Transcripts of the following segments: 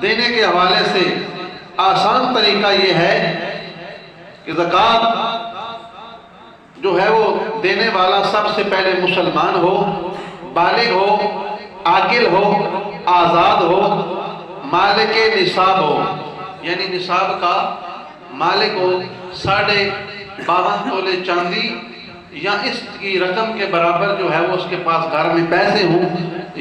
دینے کے حوالے سے آسان طریقہ یہ ہے کہ زکوٰۃ جو ہے وہ دینے والا سب سے پہلے مسلمان ہو، بالغ ہو، عاقل ہو، آزاد ہو، مالک نصاب ہو، یعنی نصاب کا مالک ہو، 52.5 تولے چاندی یا اس کی رقم کے برابر جو ہے وہ اس کے پاس گھر میں پیسے ہوں،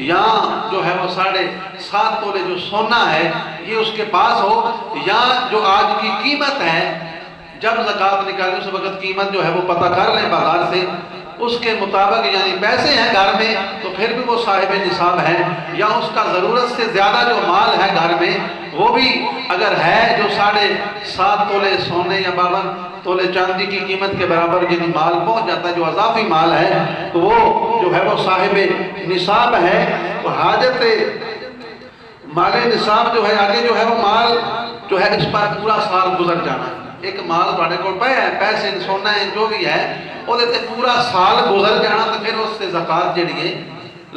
یا جو ہے وہ 7.5 تولے جو سونا ہے یہ اس کے پاس ہو، یا جو آج کی قیمت ہے جب زکوٰۃ نکالی اس وقت قیمت جو ہے وہ پتہ کر لیں بازار سے، اس کے مطابق یعنی پیسے ہیں گھر میں تو پھر بھی وہ صاحب نصاب ہے، یا اس کا ضرورت سے زیادہ جو مال ہے گھر میں وہ بھی اگر ہے جو 7.5 تولے سونے یا 52 تولے چاندی کی قیمت کے برابر یعنی مال پہنچ جاتا ہے جو اضافی مال ہے تو وہ جو ہے وہ صاحب نصاب ہے۔ تو حاجت مال نصاب جو ہے آگے جو ہے وہ مال جو ہے اس پر پورا سال گزر جانا ہے، ایک مال بڑے کو پیسے سونا ہے جو بھی ہے وہ دیتے پورا سال گزر جانا تو پھر اس سے زکوٰۃ جڑی ہے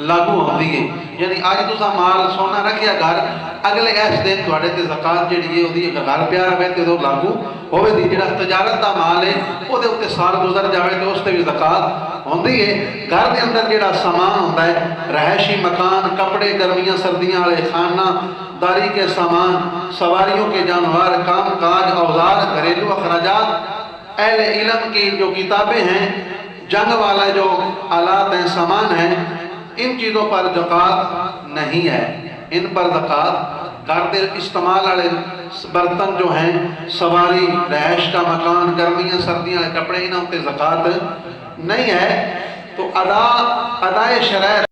لاگو ہوندی ہے، یعنی آج تسا مال سونا رکھیا گھر اگلے اس دن تواڈے تے زکوٰۃ جڑی ہے اودی گھر پیا رہے تے وہ لاگو ہوے دی، جڑا تجارت دا مال ہے او دے اوتے سال گزر جاوے تے اس تے بھی زکوٰۃ ہوندی ہے۔ گھر دے اندر جڑا سامان ہوندا ہے، رہائشی مکان، کپڑے گرمیاں سردیاں والے، خانہ داری کے سامان، سواریوں کے جانور، کام کاج، اوزار، گھریلو اخراجات، اہل علم کی جو کتابیں ہیں، جنگ والا جو آلات ہیں، سامان ہیں، ان چیزوں پر زکوٰۃ نہیں ہے، ان پر زکوٰۃ گھر دے استعمال والے برتن جو ہیں، سواری، رہائش کا مکان، گرمیاں سردیاں کپڑے، انہوں تے زکوٰۃ نہیں ہے۔ تو ادائے شرع